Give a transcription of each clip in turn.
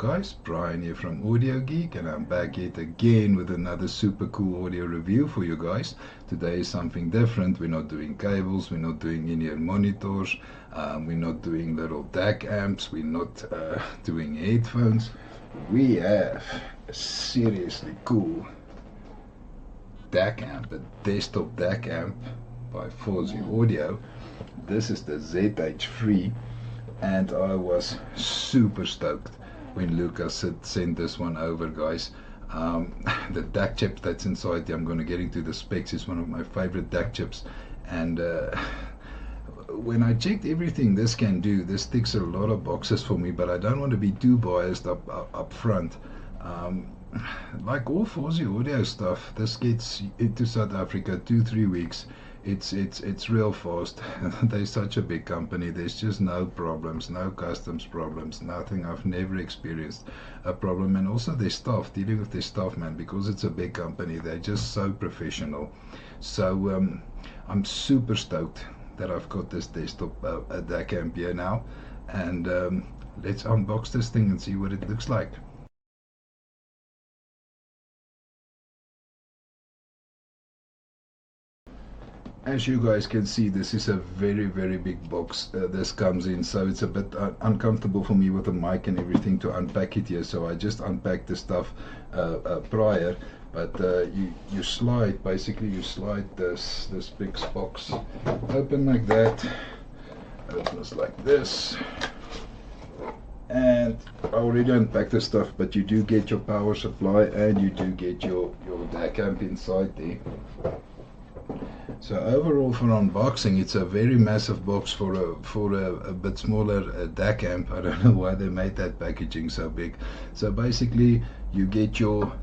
guys, Brian here from Audio Geek, and I'm back yet again with another super cool audio review for you guys. Today is something different. We're not doing cables, we're not doing in-ear monitors, we're not doing little DAC amps, we're not doing headphones. We have a seriously cool DAC amp, a Desktop Dac amp by Fosi Audio. This is the ZH3. And I was super stoked when Lucas sent this one over, guys. The DAC chip that's inside here, I'm going to get into the specs, is one of my favorite DAC chips. And when I checked everything this can do, this ticks a lot of boxes for me, but I don't want to be too biased up front. Like all Fosi Audio stuff, this gets into South Africa 2-3 weeks. It's real fast. They're such a big company. There's just no problems, no customs problems, nothing. I've never experienced a problem. And also their staff, dealing with their staff, man, because it's a big company, they're just so professional. So I'm super stoked that I've got this Desktop Dac amp here now, and let's unbox this thing and see what it looks like. As you guys can see, this is a very big box this comes in, so it's a bit uncomfortable for me with the mic and everything to unpack it here, so I just unpacked the stuff prior. But you slide, basically you slide this big box open like that, opens like this, and I already unpacked the stuff, but you do get your power supply and you do get your DAC amp inside there. So overall, for unboxing, it's a very massive box for a bit smaller DAC amp. I don't know why they made that packaging so big. So basically, you get your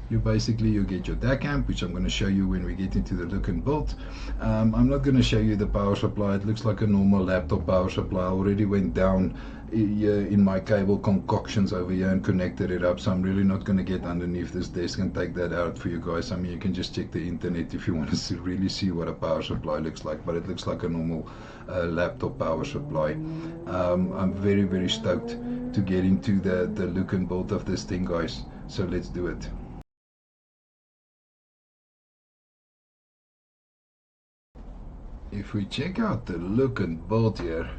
DAC amp, which I'm going to show you when we get into the look and build. I'm not going to show you the power supply. It looks like a normal laptop power supply. I already went down in my cable concoctions over here and connected it up, so I'm really not going to get underneath this desk and take that out for you guys. I mean, you can just check the internet if you want to really see what a power supply looks like, but it looks like a normal laptop power supply. I'm very stoked to get into the look and build of this thing, guys, so let's do it. If we check out the look and build here,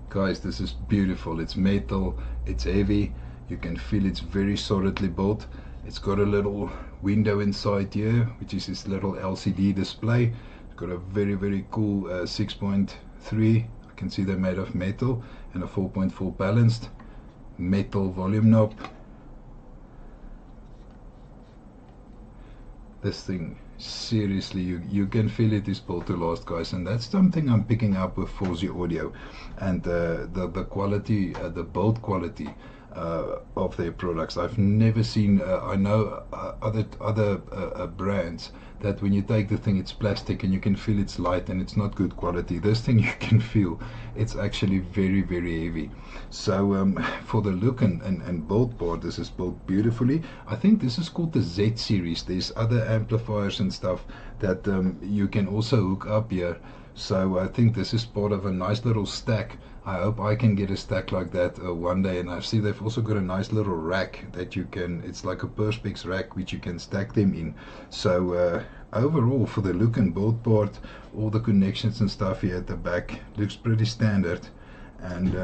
guys, this is beautiful. It's metal, it's heavy, you can feel it's very solidly built. It's got a little window inside here, which is this little LCD display. It's got a very cool 6.3, I can see they're made of metal, and a 4.4 balanced metal volume knob. This thing, seriously, you can feel it is built to last, guys, and that's something I'm picking up with Fosi Audio, and the quality, the build quality of their products. I've never seen, I know other brands that when you take the thing, it's plastic and you can feel it's light and it's not good quality. This thing, you can feel it's actually very heavy. So for the look and build part, this is built beautifully. I think this is called the Z series. There's other amplifiers and stuff that you can also hook up here. So I think this is part of a nice little stack. I hope I can get a stack like that one day. And I see they've also got a nice little rack that you can, it's like a perspex rack which you can stack them in. So overall, for the look and build part, all the connections and stuff here at the back looks pretty standard, and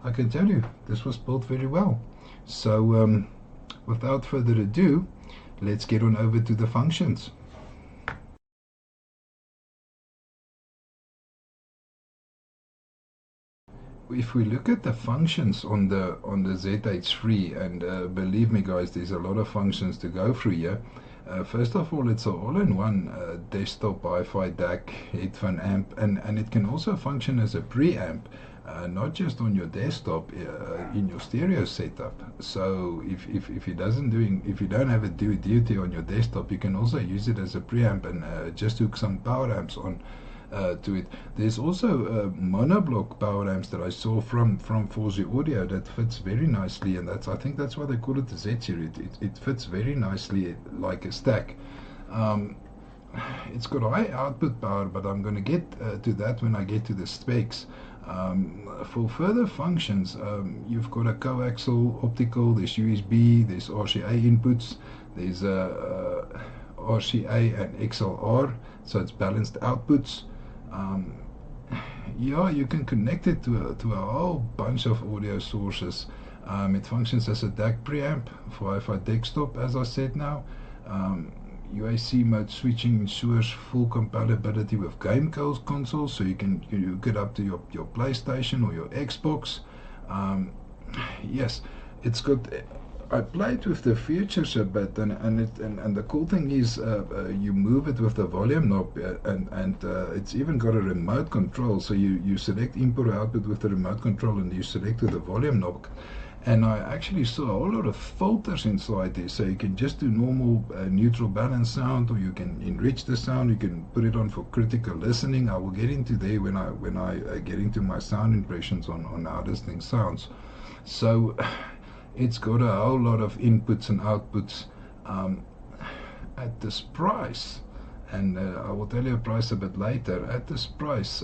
I can tell you this was built very well. So without further ado, let's get on over to the functions. If we look at the functions on the ZH3, and believe me, guys, there's a lot of functions to go through here. First of all, it's an all-in-one desktop hi-fi DAC headphone amp, and it can also function as a preamp, not just on your desktop, in your stereo setup. So if you don't have a duty on your desktop, you can also use it as a preamp and just hook some power amps on to it. There's also monoblock power amps that I saw from Fosi Audio that fits very nicely, and I think that's why they call it the Z series. It fits very nicely like a stack. It's got high output power, but I'm going to get to that when I get to the specs. For further functions, you've got a coaxial optical, there's USB, there's RCA inputs, there's RCA and XLR, so it's balanced outputs. Yeah, you can connect it to a whole bunch of audio sources. It functions as a DAC preamp for Wi-Fi desktop, as I said now. UAC mode switching ensures full compatibility with game consoles, so you can hook it up to your PlayStation or your Xbox. Yes, it's got. I played with the features a bit, and the cool thing is you move it with the volume knob, and it's even got a remote control. So you select input or output with the remote control, and you select with the volume knob. And I actually saw a whole lot of filters inside there, so you can just do normal neutral balance sound, or you can enrich the sound. You can put it on for critical listening. I will get into there when I get into my sound impressions on how this thing sounds. So it's got a whole lot of inputs and outputs at this price, and I will tell you a price a bit later. At this price,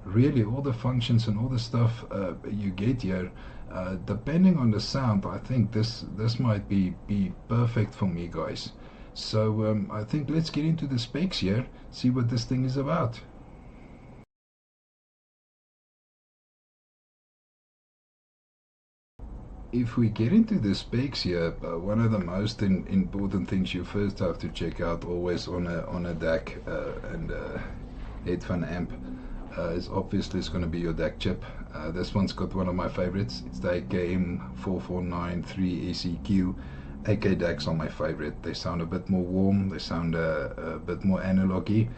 really all the functions and all the stuff you get here, depending on the sound, I think this might be perfect for me, guys. So I think let's get into the specs here, see what this thing is about. If we get into the specs here, one of the most important things you first have to check out always on a DAC and headphone amp is obviously it's going to be your DAC chip. This one's got one of my favorites. It's the AKM4493 SEQ. AK DACs are my favorite. They sound a bit more warm. They sound a bit more analogy.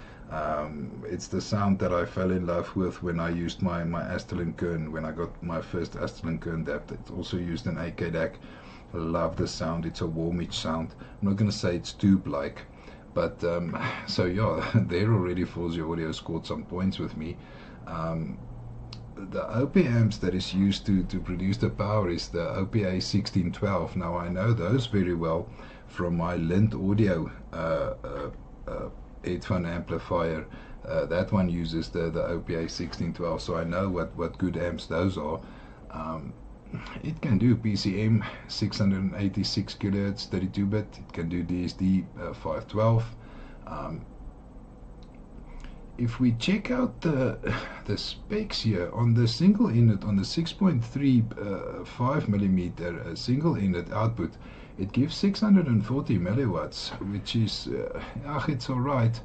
It's the sound that I fell in love with when I used my Aston Kern, when I got my first Aston Kern DAC. It's also used an AK DAC. I love the sound. It's a warmish sound. I'm not going to say it's tube-like, but so yeah, there already Fosi Audio scored some points with me. The OP amps that is used to produce the power is the OPA 1612. Now I know those very well from my Lint Audio headphone amplifier. That one uses the OPA 1612, so I know what good amps those are. It can do PCM 686 kHz 32-bit. It can do DSD 512. If we check out the specs here on the single inlet, on the 6.35mm single inlet output, it gives 640 milliwatts, which is it's alright.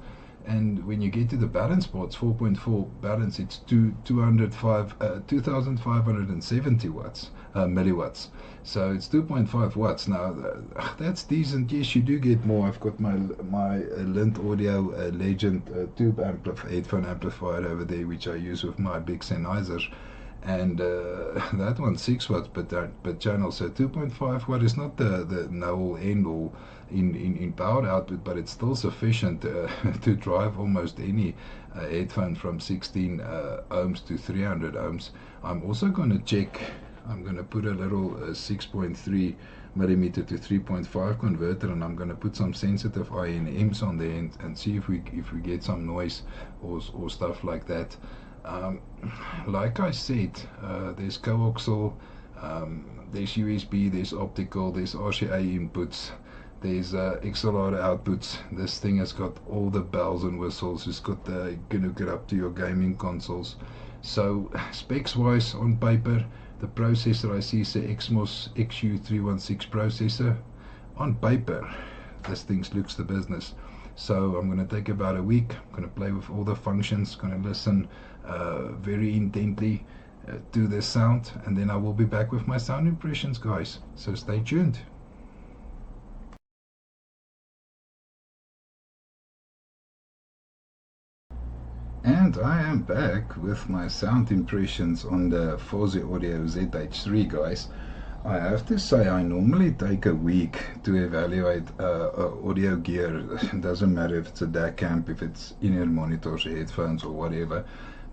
And when you get to the balance ports, 4.4 balance, it's 2570 watts, milliwatts. So it's 2.5 watts. Now that's decent. Yes, you do get more. I've got my Lint Audio Legend tube headphone amplifier over there, which I use with my big Sennheiser, and that one's 6 watts per channel. So 2.5 watt is not the know-all end-all in power output, but it's still sufficient to drive almost any headphone from 16 ohms to 300 ohms. I'm also going to check. I'm going to put a little 6.3 millimeter to 3.5 converter, and I'm going to put some sensitive INMs on there and see if we get some noise or stuff like that. Like I said, there's coaxial, there's USB, there's optical, there's RCA inputs, there's XLR outputs. This thing has got all the bells and whistles. It's got you can hook it up to your gaming consoles. So specs wise, on paper, the processor I see is a Exmos XU316 processor. On paper, this thing looks the business. So I'm going to take about a week. I'm going to play with all the functions, going to listen very intently to the sound, and then I will be back with my sound impressions, guys. So stay tuned. And I am back with my sound impressions on the Fosi Audio ZH3, guys. I have to say, I normally take a week to evaluate audio gear. It doesn't matter if it's a DAC amp, if it's in-ear monitors, headphones, or whatever.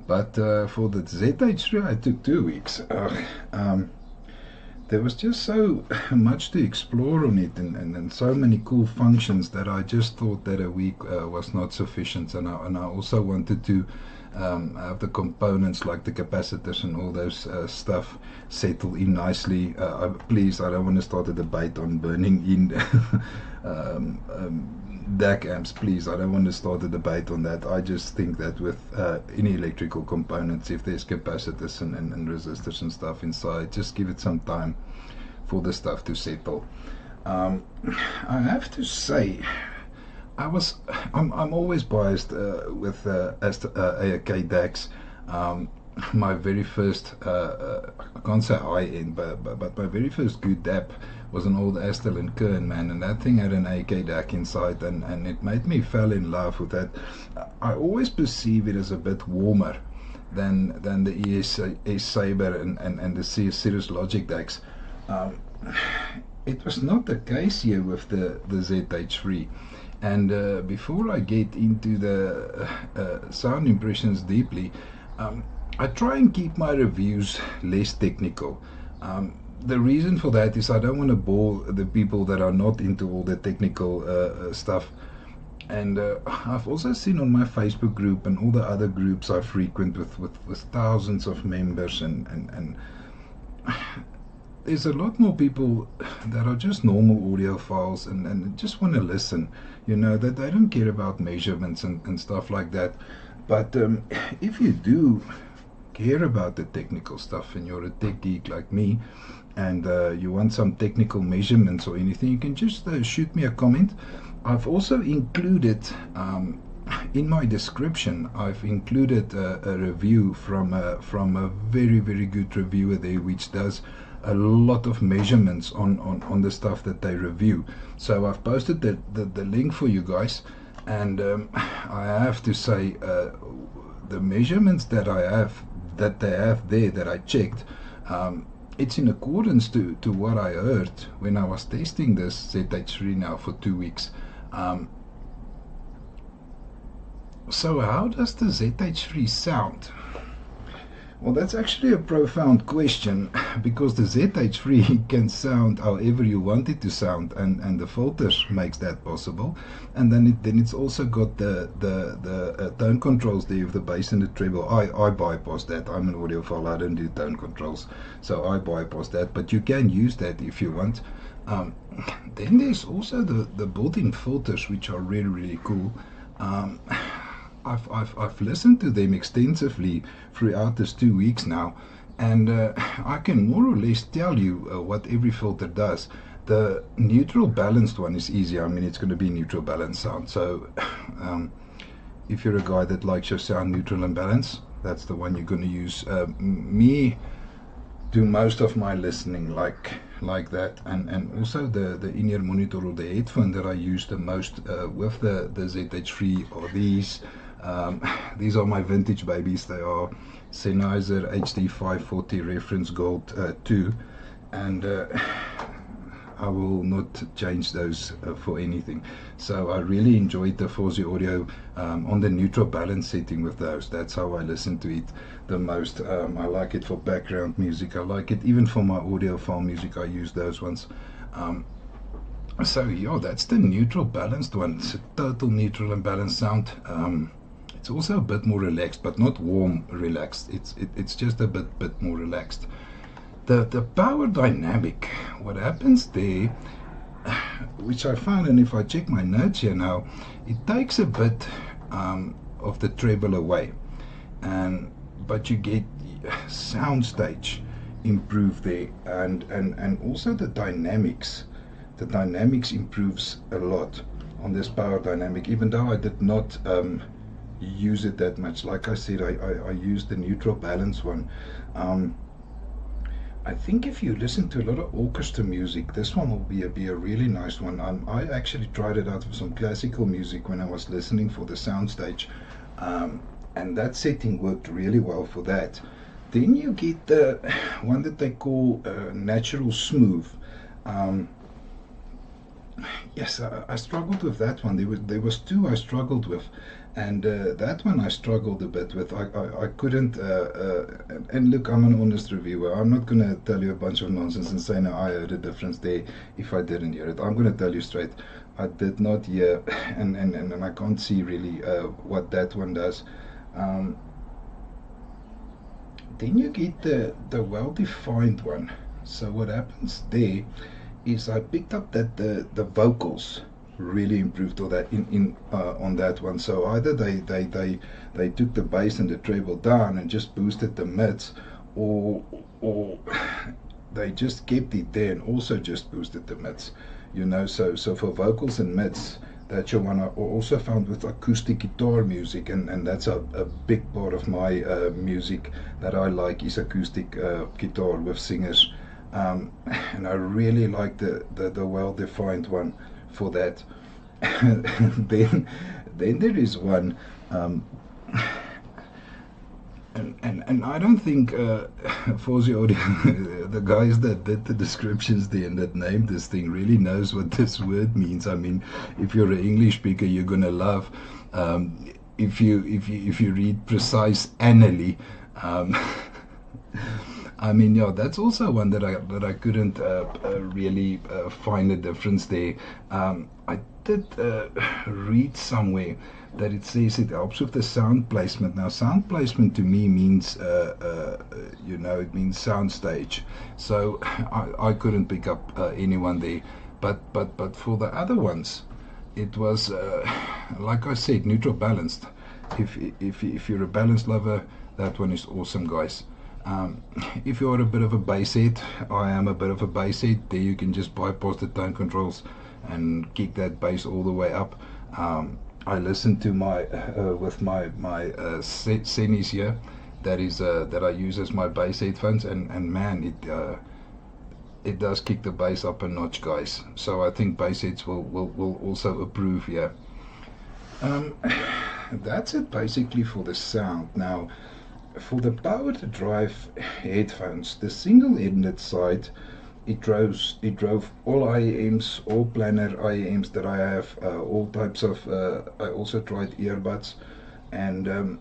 But for the ZH3, I took 2 weeks. There was just so much to explore on it, and so many cool functions that I just thought that a week was not sufficient. And I also wanted to have the components like the capacitors and all those stuff settle in nicely. Please, I don't want to start a debate on burning in DAC amps. Please, I don't want to start a debate on that. I just think that with any electrical components, if there's capacitors and resistors and stuff inside, just give it some time for the stuff to settle. I have to say, I'm always biased with AAK DACs. My very first, I can't say high end, but my very first good DAP was an old Astel and Kern, man, and that thing had an AAK DAC inside, and it made me fall in love with that. I always perceive it as a bit warmer than the ES Saber and the Cirrus Logic DACs. It was not the case here with the ZH3. And before I get into the sound impressions deeply, I try and keep my reviews less technical. The reason for that is I don't want to bore the people that are not into all the technical stuff. And I've also seen on my Facebook group and all the other groups I frequent with thousands of members, and there's a lot more people that are just normal audiophiles and just want to listen, that they don't care about measurements and stuff like that. But if you do care about the technical stuff and you're a tech geek like me, and you want some technical measurements or anything, you can just shoot me a comment. I've also included in my description, I've included a review from a very, very good reviewer there, which does a lot of measurements on the stuff that they review. So I've posted the link for you guys, and I have to say, the measurements that they have there that I checked, it's in accordance to what I heard when I was testing this ZH3 now for 2 weeks. So how does the ZH3 sound? Well, that's actually a profound question, because the ZH3 can sound however you want it to sound, and the filters makes that possible. And then it's also got the tone controls there with the bass and the treble. I bypass that. I'm an audiophile, I don't do tone controls, so I bypass that, but you can use that if you want. Then there's also the built-in filters, which are really, really cool. I've listened to them extensively throughout this 2 weeks now, and I can more or less tell you what every filter does. The neutral balanced one is easy. I mean, it's going to be neutral balanced sound. So if you're a guy that likes your sound neutral and balanced, that's the one you're going to use. Me do most of my listening like that, and also the in-ear monitor or the headphone that I use the most with the ZH3 are these. These are my vintage babies. They are Sennheiser HD 540 Reference Gold 2, and I will not change those for anything. So I really enjoyed the Fosi Audio on the neutral balance setting with those. That's how I listen to it the most. I like it for background music. I like it even for my audiophile music. I use those ones. So yeah, that's the neutral balanced one. It's a total neutral and balanced sound. It's also a bit more relaxed, but not warm relaxed. It's just a bit more relaxed. The power dynamic, what happens there, which I found, and if I check my notes here now, it takes a bit of the treble away, but you get soundstage improved there, and also the dynamics. The dynamics improves a lot on this power dynamic, even though I did not use it that much. Like I said, I used the neutral balance one. I think if you listen to a lot of orchestra music, this one will be a really nice one. I actually tried it out for some classical music when I was listening for the soundstage, and that setting worked really well for that. Then you get the one that they call natural smooth. Yes, I struggled with that one. There was two I struggled with, and that one I struggled a bit with. I couldn't, and look, I'm an honest reviewer. I'm not going to tell you a bunch of nonsense and say, no, I heard a difference there if I didn't hear it. I'm going to tell you straight, I did not hear, and I can't see really what that one does. then you get the well-defined one. So what happens there is I picked up that the vocals really improved, or that in on that one. So either they took the bass and the treble down and just boosted the mids, or they just kept it there and also just boosted the mids. So for vocals and mids, that's your one. I also found with acoustic guitar music, and that's a big part of my music that I like, is acoustic guitar with singers. And I really like the well-defined one for that. then there is one, and I don't think Fosi Audio, the guys that did the descriptions there and that named this thing, really knows what this word means. I mean, if you're an English speaker, you're gonna love. If you read precise anally. I mean, yeah, that's also one that I couldn't really find a difference there. I did read somewhere that it says it helps with the sound placement. Now, sound placement to me means, it means sound stage. So I couldn't pick up anyone there. But for the other ones, it was like I said, neutral balanced. If you're a balanced lover, that one is awesome, guys. If you're a bit of a bass head, I am a bit of a bass head, there you can just bypass the tone controls and kick that bass all the way up. I listen to my with my Senis here, that I use as my bass headphones, and man, it does kick the bass up a notch, guys. So I think bass heads will also approve here. That's it basically for the sound. Now, for the power to drive headphones, the single-ended side, it drove all IEMs, all planar IEMs that I have, all types of. I also tried earbuds, and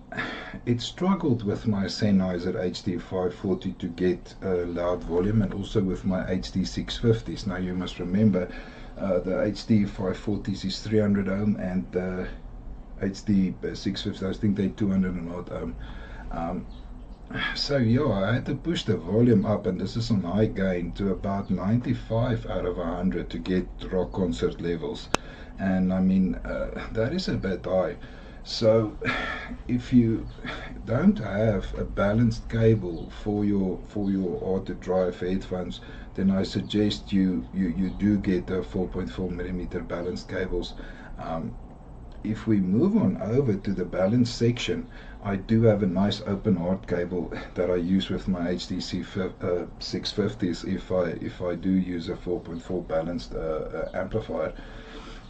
it struggled with my Sennheiser HD540 to get loud volume, and also with my HD650s. Now you must remember, the HD540s is 300 ohm, and the HD650s, I think they're 200 and odd ohm. So yeah, I had to push the volume up, and this is on high gain, to about 95 out of 100 to get rock concert levels. And I mean, that is a bit high. So if you don't have a balanced cable for your hard to drive headphones, then I suggest you do get a 4.4mm balanced cables. If we move on over to the balance section, I do have a nice open heart cable that I use with my HTC 650s if I do use a 4.4 balanced amplifier.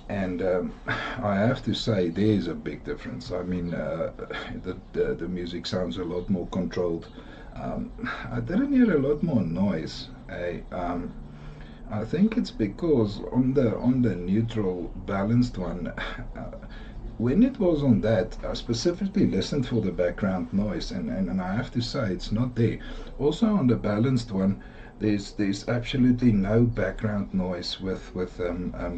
And I have to say, there is a big difference. I mean, the music sounds a lot more controlled. I didn't hear a lot more noise. I think it's because on the neutral balanced one, when it was on that, I specifically listened for the background noise, and I have to say it's not there. Also on the balanced one, there's absolutely no background noise with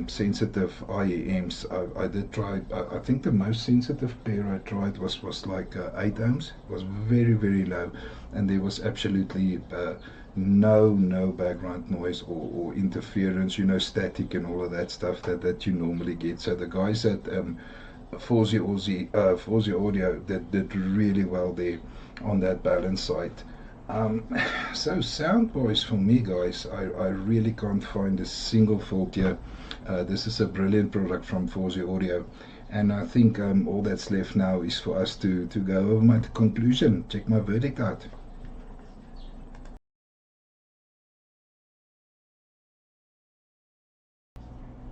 sensitive IEMs. I did try. I think the most sensitive pair I tried was like 8 ohms. It was very low, and there was absolutely no background noise or interference, static and all of that stuff that you normally get. So the guys at Fosi Audio did really well there on that balance side. So sound wise for me, guys, I really can't find a single fault here. This is a brilliant product from Fosi Audio, and I think all that's left now is for us to go over my conclusion. Check my verdict out.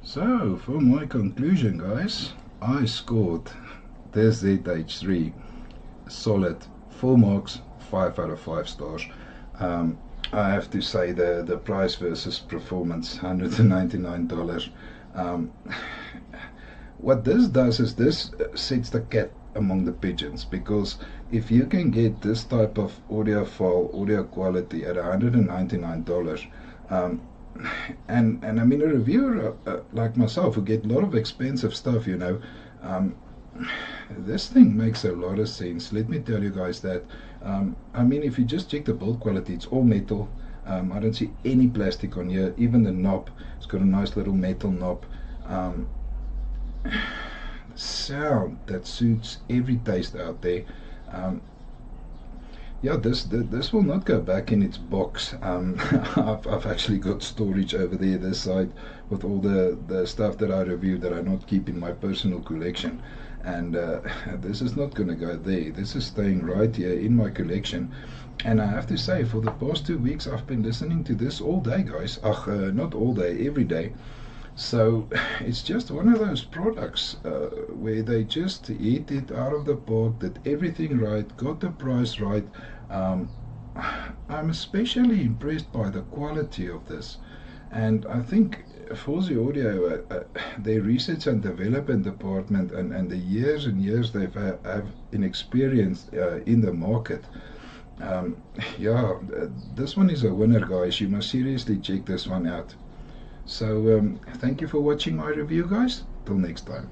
So for my conclusion, guys, I scored this ZH3 solid 4 marks, 5 out of 5 stars. I have to say the price versus performance, $199. What this does is this sets the cat among the pigeons, because if you can get this type of audio quality at $199, and I mean, a reviewer like myself, who get a lot of expensive stuff, this thing makes a lot of sense. Let me tell you guys that. I mean, if you just check the build quality, it's all metal. I don't see any plastic on here. Even the knob, it's got a nice little metal knob. Sound that suits every taste out there. Yeah, this will not go back in its box. I've actually got storage over there this side with all the stuff that I reviewed that I not keep in my personal collection, and this is not going to go there. This is staying right here in my collection. And I have to say, for the past 2 weeks I've been listening to this all day, guys. Not all day, every day. So it's just one of those products where they just hit it out of the park, did everything right, got the price right. I'm especially impressed by the quality of this, and I think Fosi Audio, their research and development department, and the years and years they've have in experience in the market. Yeah, this one is a winner, guys. You must seriously check this one out. So thank you for watching my review, guys. Till next time.